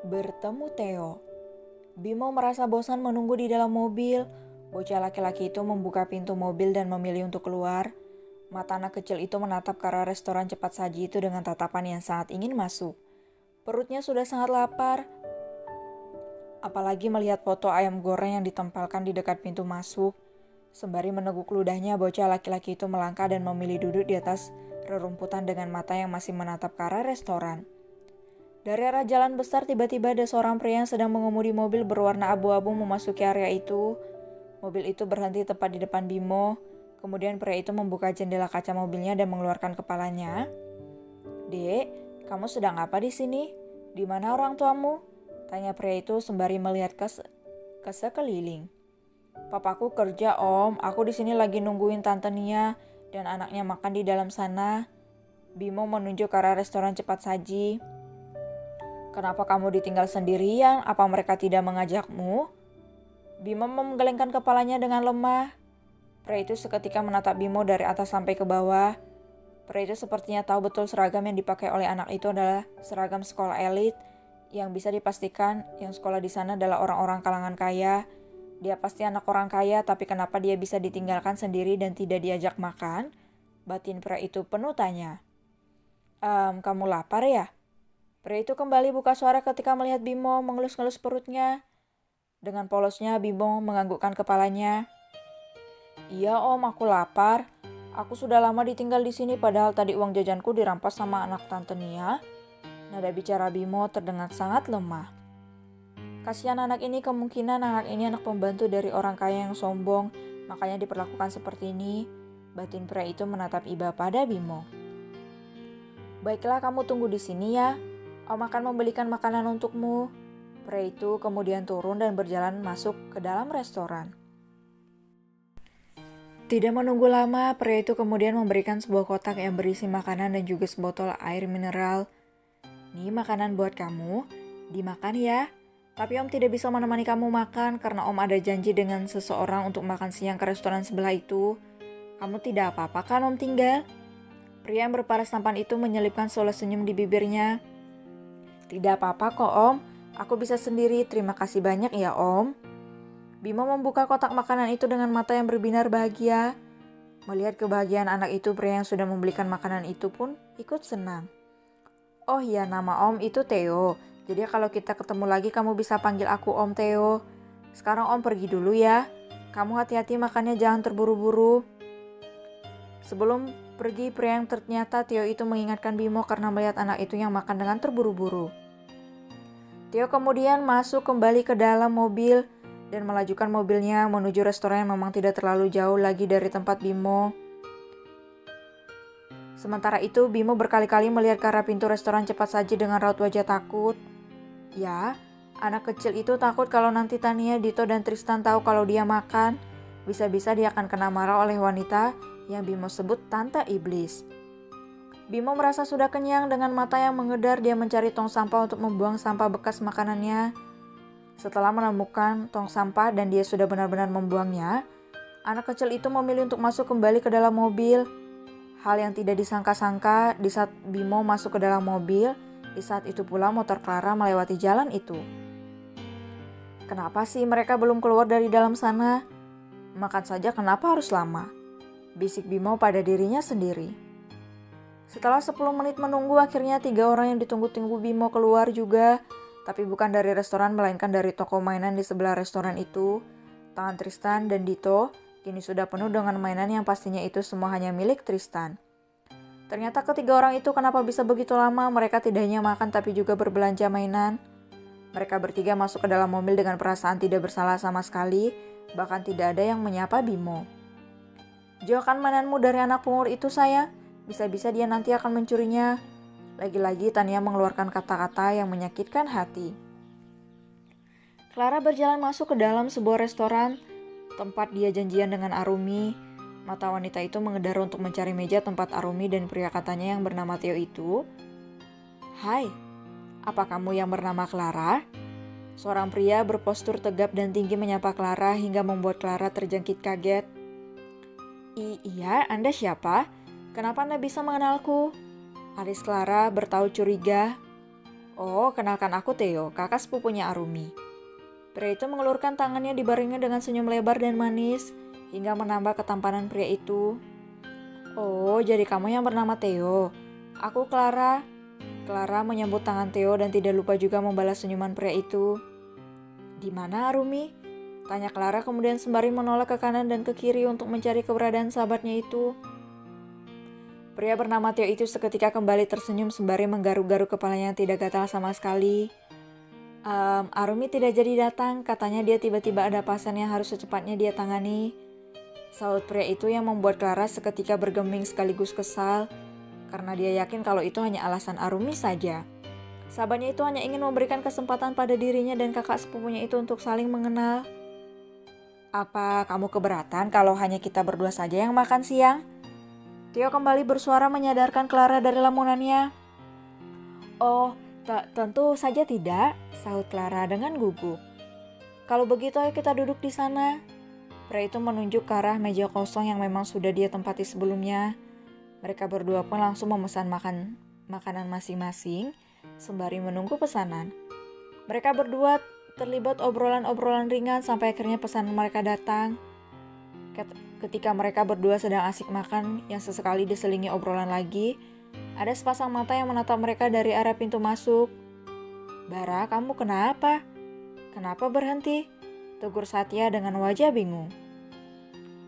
Bertemu Theo. Bimo merasa bosan menunggu di dalam mobil. Bocah laki-laki itu membuka pintu mobil dan memilih untuk keluar. Mata anak kecil itu menatap ke arah restoran cepat saji itu dengan tatapan yang sangat ingin masuk. Perutnya sudah sangat lapar. Apalagi melihat foto ayam goreng yang ditempelkan di dekat pintu masuk. Sembari meneguk ludahnya, bocah laki-laki itu melangkah dan memilih duduk di atas rerumputan dengan mata yang masih menatap ke arah restoran. Dari arah jalan besar, tiba-tiba ada seorang pria yang sedang mengemudi mobil berwarna abu-abu memasuki area itu. Mobil itu berhenti tepat di depan Bimo. Kemudian pria itu membuka jendela kaca mobilnya dan mengeluarkan kepalanya. "Dek, kamu sedang apa di sini? Di mana orang tuamu?" tanya pria itu sembari melihat ke sekeliling. "Papaku kerja, Om. Aku di sini lagi nungguin Tante Nia dan anaknya makan di dalam sana." Bimo menunjuk ke arah restoran cepat saji. "Kenapa kamu ditinggal sendirian? Apa mereka tidak mengajakmu?" Bimo menggelengkan kepalanya dengan lemah. Pria itu seketika menatap Bimo dari atas sampai ke bawah. Pria itu sepertinya tahu betul seragam yang dipakai oleh anak itu adalah seragam sekolah elit, yang bisa dipastikan yang sekolah di sana adalah orang-orang kalangan kaya. Dia pasti anak orang kaya, tapi kenapa dia bisa ditinggalkan sendiri dan tidak diajak makan? Batin pria itu penuh tanya. Kamu lapar ya?" Pria itu kembali buka suara ketika melihat Bimo mengelus-ngelus perutnya. Dengan polosnya, Bimo menganggukkan kepalanya. "Iya Om, aku lapar. Aku sudah lama ditinggal di sini padahal tadi uang jajanku dirampas sama anak Tante Nia." Nada bicara Bimo terdengar sangat lemah. Kasihan anak ini, kemungkinan anak ini anak pembantu dari orang kaya yang sombong, makanya diperlakukan seperti ini. Batin pria itu menatap iba pada Bimo. "Baiklah, kamu tunggu di sini ya. Om akan membelikan makanan untukmu." Pria itu kemudian turun dan berjalan masuk ke dalam restoran. Tidak menunggu lama, pria itu kemudian memberikan sebuah kotak yang berisi makanan dan juga sebotol air mineral. "Nih makanan buat kamu, dimakan ya. Tapi Om tidak bisa menemani kamu makan karena Om ada janji dengan seseorang untuk makan siang ke restoran sebelah itu. Kamu tidak apa-apa kan Om tinggal?" Pria yang berparas tampan itu menyelipkan seolah senyum di bibirnya. "Tidak apa-apa kok Om, aku bisa sendiri, terima kasih banyak ya Om." Bimo membuka kotak makanan itu dengan mata yang berbinar bahagia. Melihat kebahagiaan anak itu, pria yang sudah membelikan makanan itu pun ikut senang. "Oh ya, nama Om itu Theo, jadi kalau kita ketemu lagi kamu bisa panggil aku Om Theo. Sekarang Om pergi dulu ya, kamu hati-hati makannya jangan terburu-buru." Sebelum pergi, pria yang ternyata Theo itu mengingatkan Bimo karena melihat anak itu yang makan dengan terburu-buru. Theo kemudian masuk kembali ke dalam mobil dan melajukan mobilnya menuju restoran yang memang tidak terlalu jauh lagi dari tempat Bimo. Sementara itu, Bimo berkali-kali melihat ke arah pintu restoran cepat saji dengan raut wajah takut. Ya, anak kecil itu takut kalau nanti Tania, Dito, dan Tristan tahu kalau dia makan. Bisa-bisa dia akan kena marah oleh wanita yang Bimo sebut Tante Iblis. Bimo merasa sudah kenyang. Dengan mata yang mengedar, dia mencari tong sampah untuk membuang sampah bekas makanannya. Setelah menemukan tong sampah dan dia sudah benar-benar membuangnya, anak kecil itu memilih untuk masuk kembali ke dalam mobil. Hal yang tidak disangka-sangka, di saat Bimo masuk ke dalam mobil, di saat itu pula motor Clara melewati jalan itu. "Kenapa sih mereka belum keluar dari dalam sana? Makan saja kenapa harus lama?" bisik Bimo pada dirinya sendiri. Setelah 10 menit menunggu, akhirnya 3 orang yang ditunggu-tunggu Bimo keluar juga. Tapi bukan dari restoran, melainkan dari toko mainan di sebelah restoran itu. Tangan Tristan dan Dito kini sudah penuh dengan mainan yang pastinya itu semua hanya milik Tristan. Ternyata ketiga orang itu kenapa bisa begitu lama? Mereka tidak hanya makan tapi juga berbelanja mainan. Mereka bertiga masuk ke dalam mobil dengan perasaan tidak bersalah sama sekali. Bahkan tidak ada yang menyapa Bimo. "Jauhkan mainanmu dari anak pungut itu sayang. Bisa-bisa dia nanti akan mencurinya." Lagi-lagi Tania mengeluarkan kata-kata yang menyakitkan hati. Clara berjalan masuk ke dalam sebuah restoran tempat dia janjian dengan Arumi. Mata wanita itu mengedar untuk mencari meja tempat Arumi dan pria katanya yang bernama Theo itu. Hai, apa kamu yang bernama Clara? Seorang pria berpostur tegap dan tinggi menyapa Clara hingga membuat Clara terjangkit kaget. Iya, Anda siapa? Kenapa Anda bisa mengenalku? Alis Clara bertaut curiga. Oh, kenalkan aku Theo, kakak sepupunya Arumi. Pria itu mengelurkan tangannya dibarengi dengan senyum lebar dan manis, hingga menambah ketampanan pria itu. Oh, jadi kamu yang bernama Theo. Aku Clara. Clara menyambut tangan Theo dan tidak lupa juga membalas senyuman pria itu. Di mana Arumi? Tanya Clara kemudian sembari menoleh ke kanan dan ke kiri untuk mencari keberadaan sahabatnya itu. Pria bernama Theo itu seketika kembali tersenyum sembari menggaruk-garuk kepalanya yang tidak gatal sama sekali. Arumi tidak jadi datang, katanya dia tiba-tiba ada pasien yang harus secepatnya dia tangani. Saut pria itu yang membuat Clara seketika bergeming sekaligus kesal, karena dia yakin kalau itu hanya alasan Arumi saja. Sahabatnya itu hanya ingin memberikan kesempatan pada dirinya dan kakak sepupunya itu untuk saling mengenal. Apa kamu keberatan kalau hanya kita berdua saja yang makan siang? Theo kembali bersuara menyadarkan Clara dari lamunannya. Oh, tentu saja tidak, sahut Clara dengan gugup. Kalau begitu ayo kita duduk di sana. Pria itu menunjuk ke arah meja kosong yang memang sudah dia tempati sebelumnya. Mereka berdua pun langsung memesan makanan masing-masing sembari menunggu pesanan. Mereka berdua terlibat obrolan-obrolan ringan sampai akhirnya pesanan mereka datang. Ketika mereka berdua sedang asik makan yang sesekali diselingi obrolan lagi, ada sepasang mata yang menatap mereka dari arah pintu masuk. Bara, kamu kenapa? Kenapa berhenti? Tegur Satya dengan wajah bingung.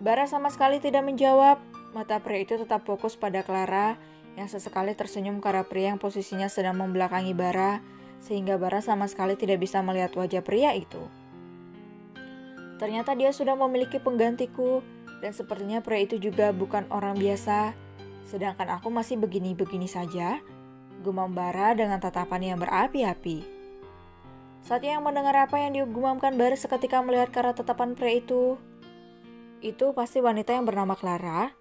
Bara sama sekali tidak menjawab. Mata pria itu tetap fokus pada Clara yang sesekali tersenyum ke arah pria yang posisinya sedang membelakangi Bara, sehingga Bara sama sekali tidak bisa melihat wajah pria itu. Ternyata dia sudah memiliki penggantiku, dan sepertinya pria itu juga bukan orang biasa. Sedangkan aku masih begini-begini saja, gumam Bara dengan tatapan yang berapi-api. Satya yang mendengar apa yang digumamkan Bara seketika melihat ke arah tatapan pria itu. Itu pasti wanita yang bernama Clara.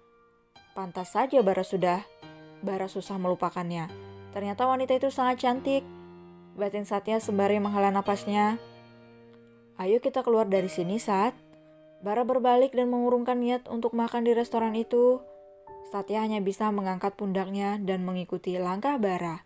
Pantas saja Bara susah melupakannya. Ternyata wanita itu sangat cantik. Batin Satya sembari menghela napasnya. Ayo kita keluar dari sini, Sat. Bara berbalik dan mengurungkan niat untuk makan di restoran itu. Satya hanya bisa mengangkat pundaknya dan mengikuti langkah Bara.